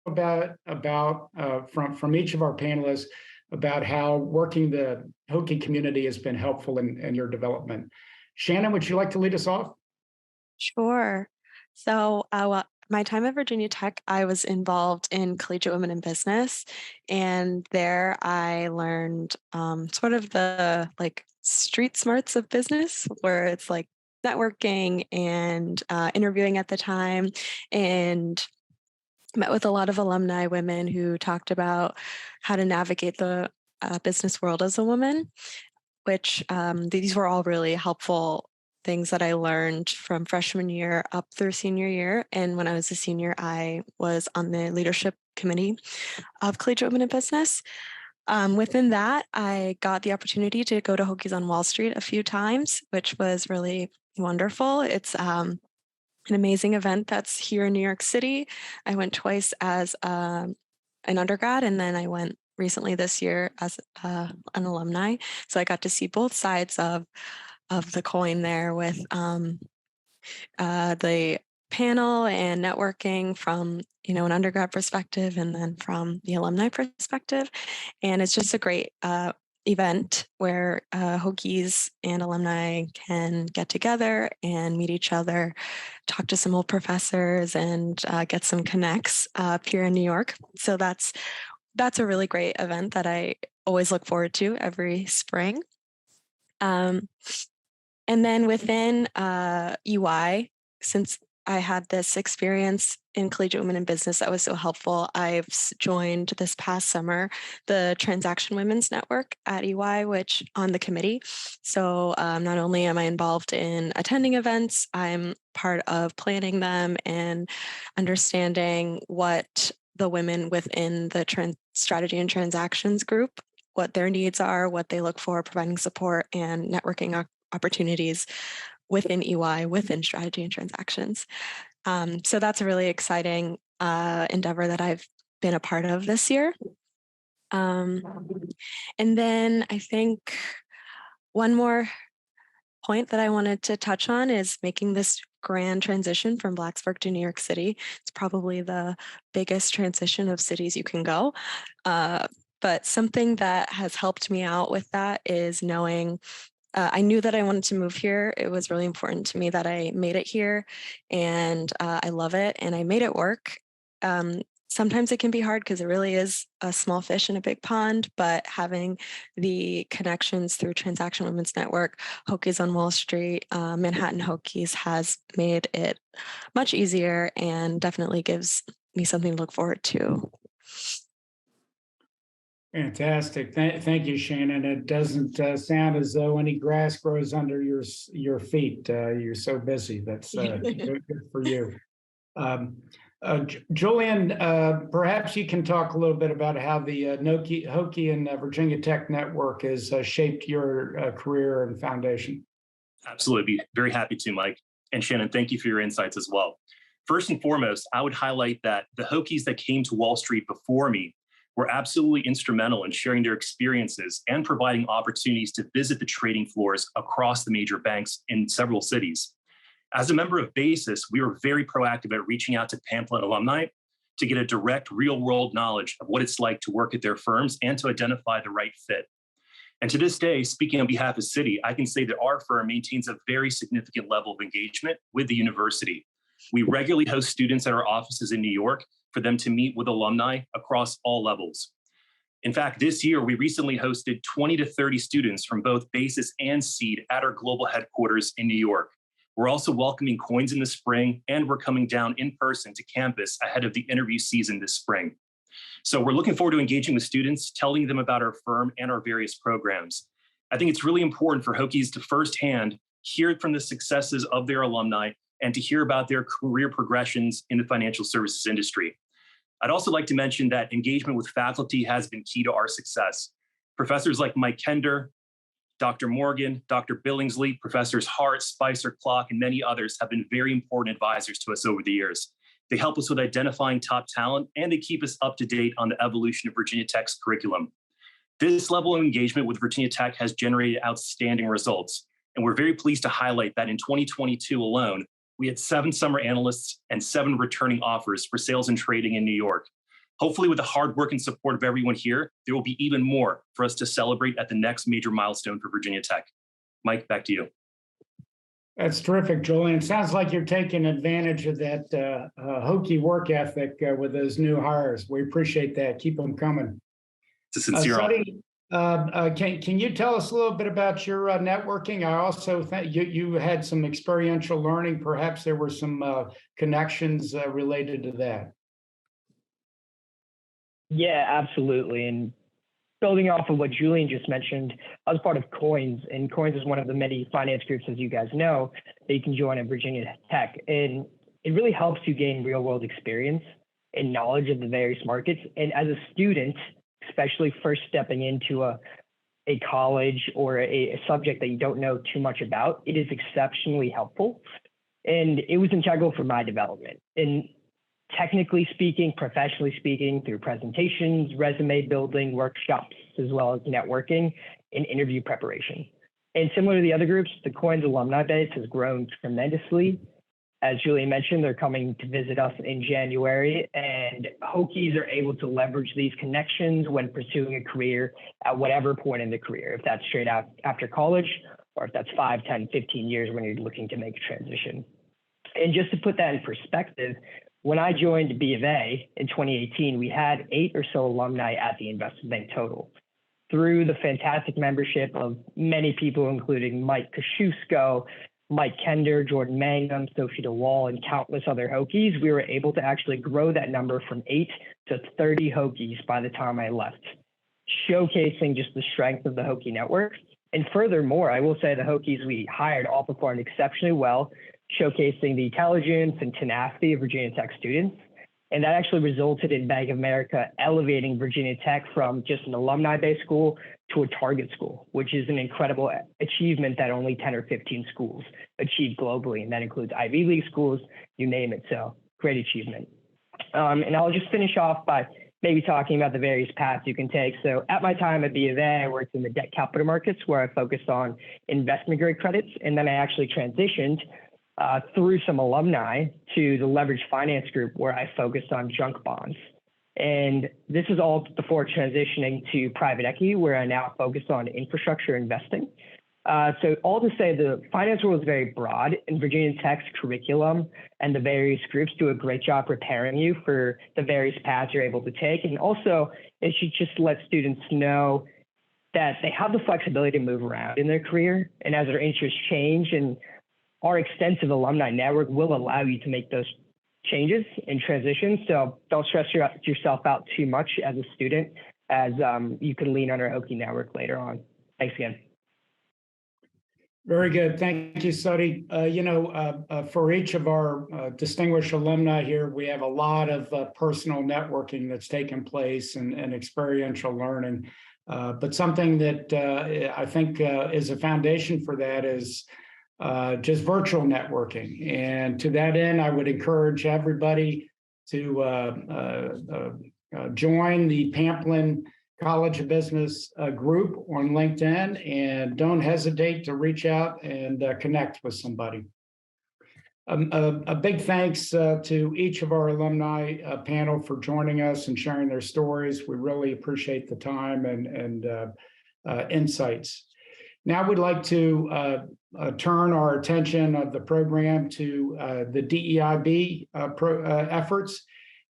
Speaker 1: about from each of our panelists about how working the Hokie community has been helpful in your development. Shannon, would you like to lead us off?
Speaker 12: Sure. So my time at Virginia Tech, I was involved in Collegiate Women in Business, and there I learned sort of the like street smarts of business, where it's like networking and interviewing at the time, and met with a lot of alumni women who talked about how to navigate the business world as a woman, which these were all really helpful things that I learned from freshman year up through senior year. And when I was a senior, I was on the leadership committee of Collegiate Women in Business. Within that, I got the opportunity to go to Hokies on Wall Street a few times, which was really wonderful. It's an amazing event that's here in New York City. I went twice as an undergrad, and then I went recently this year as an alumni. So I got to see both sides of the coin there with the panel and networking from, you know, an undergrad perspective and then from the alumni perspective. And it's just a great event where Hokies and alumni can get together and meet each other, talk to some old professors, and get some connects up here in New York. So that's a really great event that I always look forward to every spring. And then within UI, since I had this experience in Collegiate Women in Business that was so helpful, I've joined this past summer the Transaction Women's Network at EY, which on the committee. So not only am I involved in attending events, I'm part of planning them and understanding what the women within the strategy and transactions group, what their needs are, what they look for, providing support and networking opportunities within EY, within strategy and transactions. So that's a really exciting endeavor that I've been a part of this year. And then I think one more point that I wanted to touch on is making this grand transition from Blacksburg to New York City. It's probably the biggest transition of cities you can go. But something that has helped me out with that is knowing I knew that I wanted to move here. It was really important to me that I made it here, and I love it, and I made it work. Sometimes it can be hard because it really is a small fish in a big pond, but having the connections through Transaction Women's Network, Hokies on Wall Street, Manhattan Hokies has made it much easier and definitely gives me something to look forward to.
Speaker 1: Fantastic. Thank you, Shannon. It doesn't sound as though any grass grows under your feet. You're so busy. That's good for you. Julian, perhaps you can talk a little bit about how the Hokie and Virginia Tech Network has shaped your career and foundation.
Speaker 11: Absolutely. Be very happy to, Mike. And Shannon, thank you for your insights as well. First and foremost, I would highlight that the Hokies that came to Wall Street before me were absolutely instrumental in sharing their experiences and providing opportunities to visit the trading floors across the major banks in several cities. As a member of BASIS, we were very proactive at reaching out to Pamplin alumni to get a direct real-world knowledge of what it's like to work at their firms and to identify the right fit. And to this day, speaking on behalf of Citi, I can say that our firm maintains a very significant level of engagement with the university. We regularly host students at our offices in New York for them to meet with alumni across all levels. In fact, this year, we recently hosted 20 to 30 students from both BASIS and SEED at our global headquarters in New York. We're also welcoming coins in the spring, and we're coming down in person to campus ahead of the interview season this spring. So we're looking forward to engaging with students, telling them about our firm and our various programs. I think it's really important for Hokies to firsthand hear from the successes of their alumni and to hear about their career progressions in the financial services industry. I'd also like to mention that engagement with faculty has been key to our success. Professors like Mike Kender, Dr. Morgan, Dr. Billingsley, Professors Hart, Spicer, Clock, and many others have been very important advisors to us over the years. They help us with identifying top talent, and they keep us up to date on the evolution of Virginia Tech's curriculum. This level of engagement with Virginia Tech has generated outstanding results, and we're very pleased to highlight that in 2022 alone, we had 7 summer analysts and 7 returning offers for sales and trading in New York. Hopefully, with the hard work and support of everyone here, there will be even more for us to celebrate at the next major milestone for Virginia Tech. Mike, back to you.
Speaker 1: That's terrific, Julian. Sounds like you're taking advantage of that Hokie work ethic with those new hires. We appreciate that. Keep them coming.
Speaker 11: It's a sincere honor.
Speaker 1: Can you tell us a little bit about your networking? I also think you had some experiential learning. Perhaps there were some connections related to that.
Speaker 13: Yeah, absolutely. And building off of what Julian just mentioned, I was part of COINS, and COINS is one of the many finance groups, as you guys know, that you can join at Virginia Tech. And it really helps you gain real world experience and knowledge of the various markets. And as a student, especially first stepping into a college or a subject that you don't know too much about, it is exceptionally helpful. And it was integral for my development. And technically speaking, professionally speaking, through presentations, resume building, workshops, as well as networking and interview preparation. And similar to the other groups, the COINS alumni base has grown tremendously. As Julian mentioned, they're coming to visit us in January, and Hokies are able to leverage these connections when pursuing a career at whatever point in the career, if that's straight out after college, or if that's 5, 10, 15 years when you're looking to make a transition. And just to put that in perspective, when I joined B of A in 2018, we had 8 or so alumni at the investment bank total. Through the fantastic membership of many people, including Mike Kosciuszko, Mike Kender, Jordan Mangum, Sophie DeWall, and countless other Hokies, we were able to actually grow that number from 8 to 30 Hokies by the time I left, showcasing just the strength of the Hokie network. And furthermore, I will say the Hokies we hired all performed exceptionally well, showcasing the intelligence and tenacity of Virginia Tech students. And that actually resulted in Bank of America elevating Virginia Tech from just an alumni-based school to a target school, which is an incredible achievement that only 10 or 15 schools achieve globally. And that includes Ivy League schools, you name it. So great achievement. And I'll just finish off by maybe talking about the various paths you can take. So at my time at B of A, I worked in the debt capital markets where I focused on investment grade credits. And then I actually transitioned through some alumni to the leveraged finance group where I focused on junk bonds. And this is all before transitioning to private equity, where I now focus on infrastructure investing. So all to say, the finance world is very broad, and Virginia Tech's curriculum and the various groups do a great job preparing you for the various paths you're able to take. And also, it should just let students know that they have the flexibility to move around in their career. And as their interests change, and our extensive alumni network will allow you to make those changes and transitions. So don't stress yourself out too much as a student, as you can lean on our Hokie network later on. Thanks again.
Speaker 1: Very good. Thank you, Suddy. For each of our distinguished alumni here, we have a lot of personal networking that's taken place and experiential learning. But something that I think is a foundation for that is just virtual networking. And to that end, I would encourage everybody to join the Pamplin College of Business group on LinkedIn, and don't hesitate to reach out and connect with somebody. A big thanks to each of our alumni panel for joining us and sharing their stories. We really appreciate the time and insights. Now we'd like to turn our attention of the program to the DEIB efforts.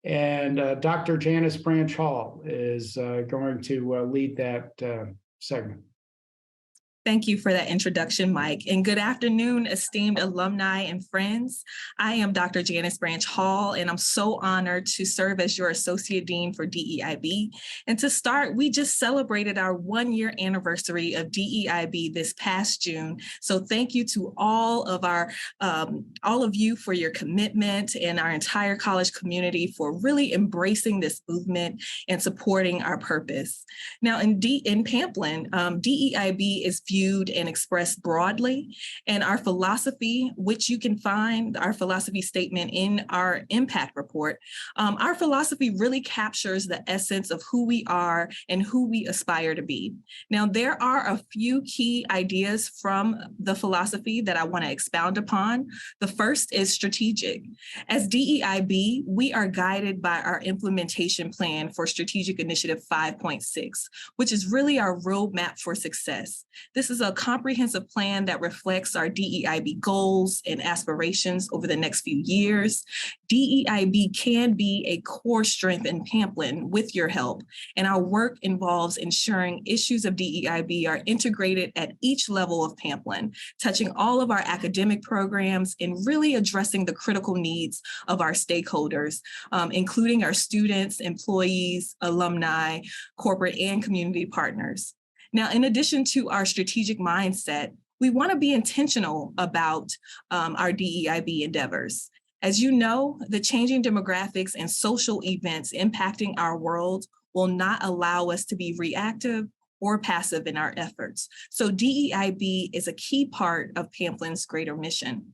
Speaker 1: And Dr. Janice Branch Hall is going to lead that segment.
Speaker 14: Thank you for that introduction, Mike. And good afternoon, esteemed alumni and friends. I am Dr. Janice Branch Hall, and I'm so honored to serve as your Associate Dean for DEIB. And to start, we just celebrated our 1-year anniversary of DEIB this past June. So thank you to all of you for your commitment, and our entire college community for really embracing this movement and supporting our purpose. Now in Pamplin, DEIB is viewed and expressed broadly, and our philosophy, which you can find our philosophy statement in our impact report, our philosophy really captures the essence of who we are and who we aspire to be. Now, there are a few key ideas from the philosophy that I want to expound upon. The first is strategic. As DEIB, we are guided by our implementation plan for Strategic Initiative 5.6, which is really our roadmap for success. This is a comprehensive plan that reflects our DEIB goals and aspirations over the next few years. DEIB can be a core strength in Pamplin with your help, and our work involves ensuring issues of DEIB are integrated at each level of Pamplin, touching all of our academic programs and really addressing the critical needs of our stakeholders, including our students, employees, alumni, corporate and community partners. Now, in addition to our strategic mindset, we want to be intentional about our DEIB endeavors. As you know, the changing demographics and social events impacting our world will not allow us to be reactive or passive in our efforts. So DEIB is a key part of Pamplin's greater mission.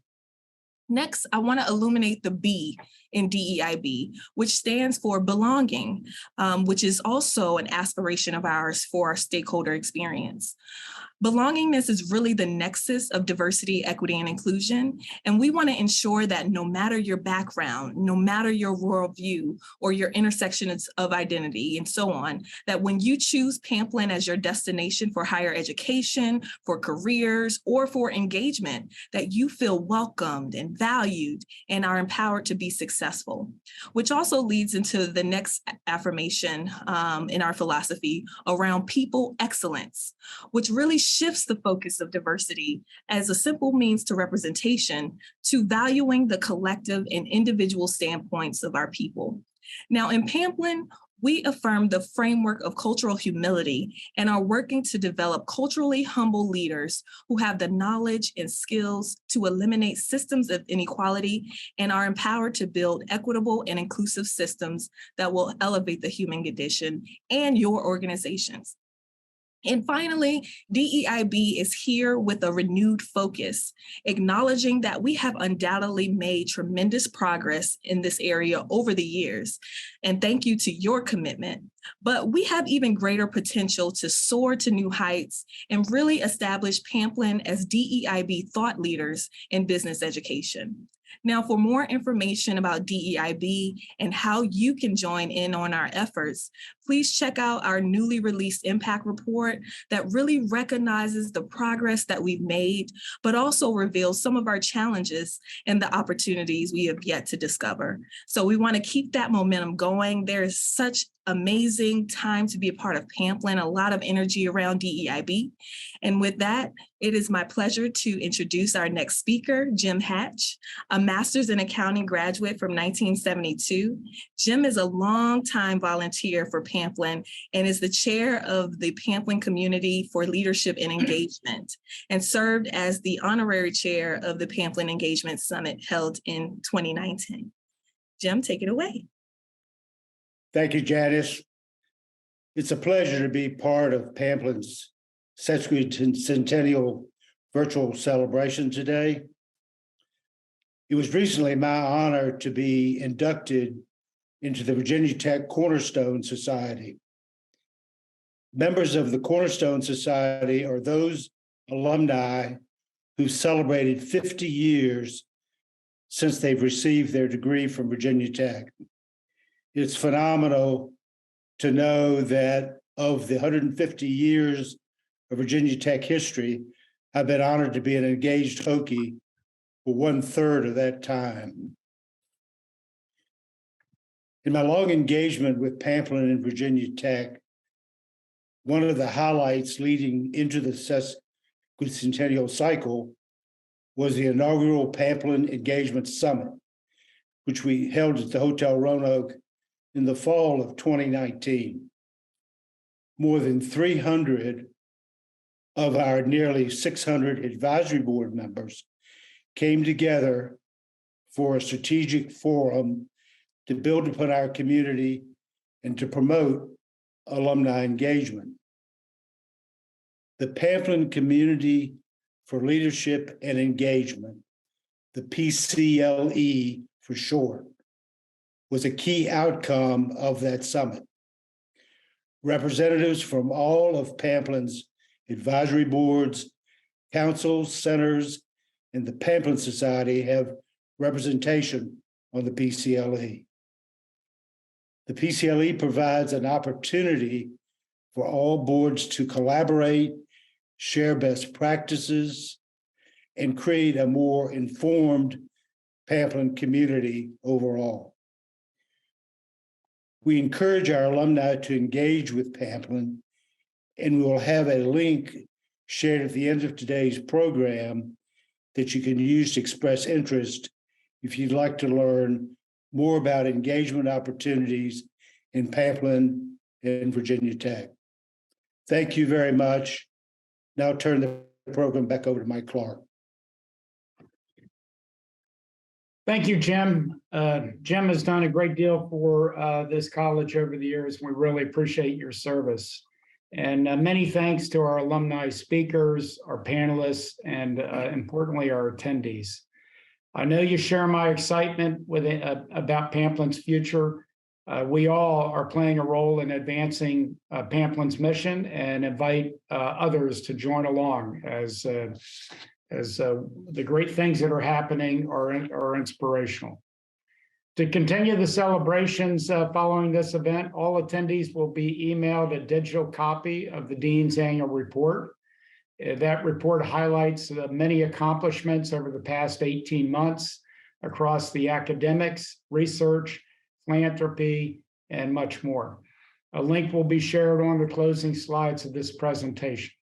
Speaker 14: Next, I want to illuminate the B in DEIB, which stands for belonging, which is also an aspiration of ours for our stakeholder experience. Belongingness is really the nexus of diversity, equity, and inclusion. And we want to ensure that no matter your background, no matter your worldview or your intersections of identity and so on, that when you choose Pamplin as your destination for higher education, for careers, or for engagement, that you feel welcomed and valued and are empowered to be successful, which also leads into the next affirmation in our philosophy around people excellence, which really shifts the focus of diversity as a simple means to representation to valuing the collective and individual standpoints of our people. Now in Pamplin, We affirm the framework of cultural humility and are working to develop culturally humble leaders who have the knowledge and skills to eliminate systems of inequality and are empowered to build equitable and inclusive systems that will elevate the human condition and your organizations. And finally, DEIB is here with a renewed focus, acknowledging that we have undoubtedly made tremendous progress in this area over the years. And thank you to your commitment. But we have even greater potential to soar to new heights and really establish Pamplin as DEIB thought leaders in business education. Now, for more information about DEIB and how you can join in on our efforts, please check out our newly released impact report that really recognizes the progress that we've made, but also reveals some of our challenges and the opportunities we have yet to discover. So we want to keep that momentum going. There is such amazing time to be a part of Pamplin, a lot of energy around DEIB. And with that, it is my pleasure to introduce our next speaker, Jim Hatch, a master's in accounting graduate from 1972. Jim is a longtime volunteer for Pamplin and is the chair of the Pamplin Community for Leadership and Engagement and served as the honorary chair of the Pamplin Engagement Summit held in 2019. Jim, take it away.
Speaker 15: Thank you, Janice. It's a pleasure to be part of Pamplin's Sesquicentennial virtual celebration today. It was recently my honor to be inducted into the Virginia Tech Cornerstone Society. Members of the Cornerstone Society are those alumni who celebrated 50 years since they've received their degree from Virginia Tech. It's phenomenal to know that of the 150 years of Virginia Tech history, I've been honored to be an engaged Hokie for 1/3 of that time. In my long engagement with Pamplin and Virginia Tech, one of the highlights leading into the Sesquicentennial cycle was the inaugural Pamplin Engagement Summit, which we held at the Hotel Roanoke in the fall of 2019. More than 300 of our nearly 600 advisory board members came together for a strategic forum to build upon our community and to promote alumni engagement. The Pamplin Community for Leadership and Engagement, the PCLE for short, was a key outcome of that summit. Representatives from all of Pamplin's advisory boards, councils, centers, and the Pamplin Society have representation on the PCLE. The PCLE provides an opportunity for all boards to collaborate, share best practices, and create a more informed Pamplin community overall. We encourage our alumni to engage with Pamplin, and we will have a link shared at the end of today's program that you can use to express interest if you'd like to learn more about engagement opportunities in Pamplin and Virginia Tech. Thank you very much. Now turn the program back over to Mike Clark.
Speaker 1: Thank you, Jim. Jim has done a great deal for this college over the years. We really appreciate your service. And many thanks to our alumni speakers, our panelists, and importantly, our attendees. I know you share my excitement about Pamplin's future. We all are playing a role in advancing Pamplin's mission and invite others to join along as the great things that are happening are inspirational. To continue the celebrations following this event, all attendees will be emailed a digital copy of the Dean's Annual Report. That report highlights the many accomplishments over the past 18 months across the academics, research, philanthropy, and much more. A link will be shared on the closing slides of this presentation.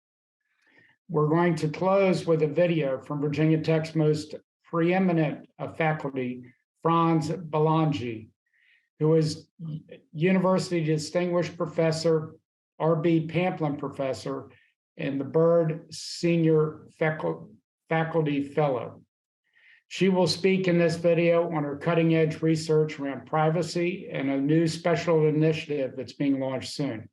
Speaker 1: We're going to close with a video from Virginia Tech's most preeminent faculty, Franz Belangi. who is University Distinguished Professor, R.B. Pamplin Professor, and the Byrd Senior Faculty Fellow. She will speak in this video on her cutting-edge research around privacy and a new special initiative that's being launched soon.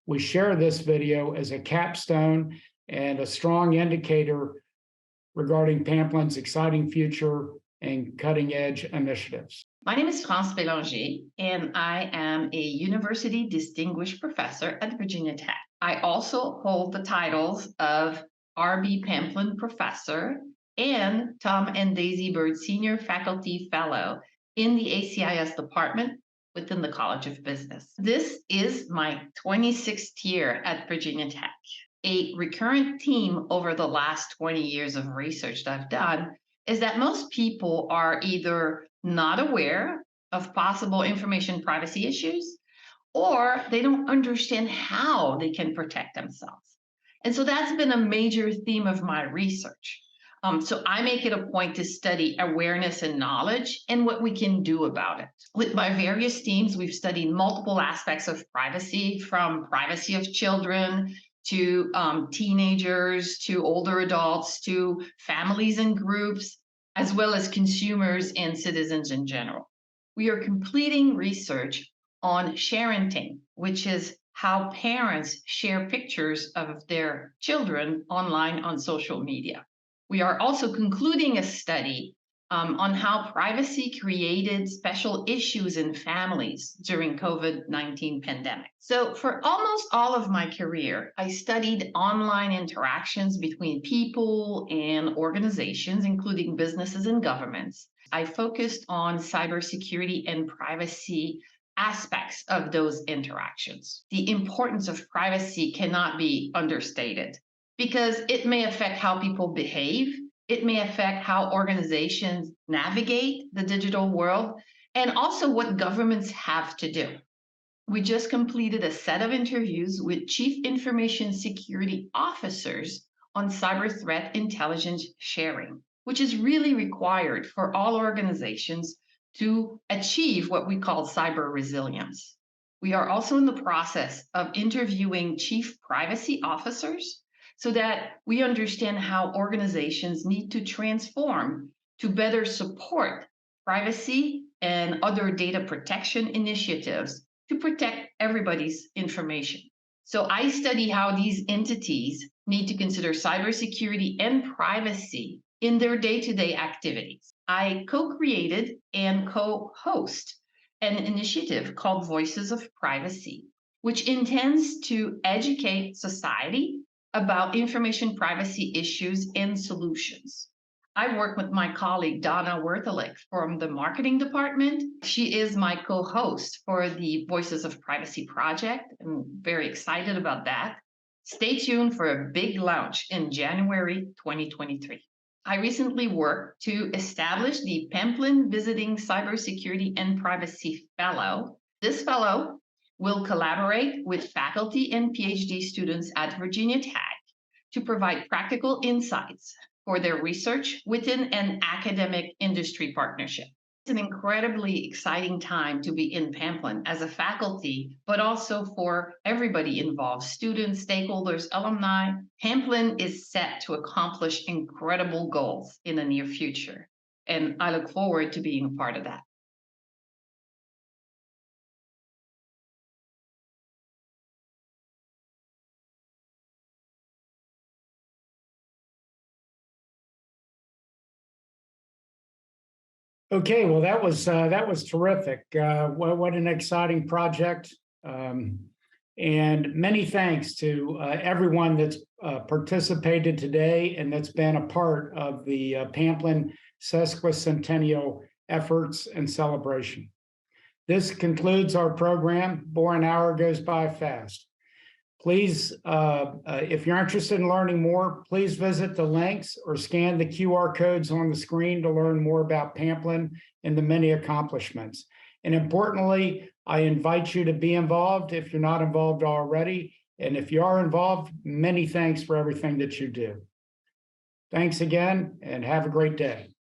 Speaker 1: We share this video as a capstone and a strong indicator regarding Pamplin's exciting future and cutting-edge initiatives.
Speaker 16: My name is France Bélanger, and I am a University Distinguished Professor at Virginia Tech. I also hold the titles of R.B. Pamplin Professor and Tom and Daisy Byrd Senior Faculty Fellow in the ACIS department within the College of Business. This is my 26th year at Virginia Tech. A recurrent theme over the last 20 years of research that I've done is that most people are either not aware of possible information privacy issues, or they don't understand how they can protect themselves. And so that's been a major theme of my research. So I make it a point to study awareness and knowledge and what we can do about it. With my various teams, we've studied multiple aspects of privacy, from privacy of children to teenagers, to older adults, to families and groups, as well as consumers and citizens in general. We are completing research on sharenting, which is how parents share pictures of their children online on social media. We are also concluding a study on how privacy created special issues in families during COVID-19 pandemic. So for almost all of my career, I studied online interactions between people and organizations, including businesses and governments. I focused on cybersecurity and privacy aspects of those interactions. The importance of privacy cannot be understated, because it may affect how people behave, it may affect how organizations navigate the digital world, and also what governments have to do. We just completed a set of interviews with chief information security officers on cyber threat intelligence sharing, which is really required for all organizations to achieve what we call cyber resilience. We are also in the process of interviewing chief privacy officers so that we understand how organizations need to transform to better support privacy and other data protection initiatives to protect everybody's information. So I study how these entities need to consider cybersecurity and privacy in their day-to-day activities. I co-created and co-host an initiative called Voices of Privacy, which intends to educate society about information privacy issues and solutions. I work with my colleague, Donna Werthelich from the marketing department. She is my co-host for the Voices of Privacy project. I'm very excited about that. Stay tuned for a big launch in January 2023. I recently worked to establish the Pamplin Visiting Cybersecurity and Privacy Fellow. This fellow will collaborate with faculty and PhD students at Virginia Tech to provide practical insights for their research within an academic industry partnership. It's an incredibly exciting time to be in Pamplin as a faculty, but also for everybody involved, students, stakeholders, alumni. Pamplin is set to accomplish incredible goals in the near future, and I look forward to being a part of that.
Speaker 1: Okay, well, that was terrific. What an exciting project. And many thanks to everyone that's participated today and that's been a part of the Pamplin Sesquicentennial efforts and celebration. This concludes our program. Boy, an hour goes by fast. Please, if you're interested in learning more, please visit the links or scan the QR codes on the screen to learn more about Pamplin and the many accomplishments. And importantly, I invite you to be involved if you're not involved already. And if you are involved, many thanks for everything that you do. Thanks again, and have a great day.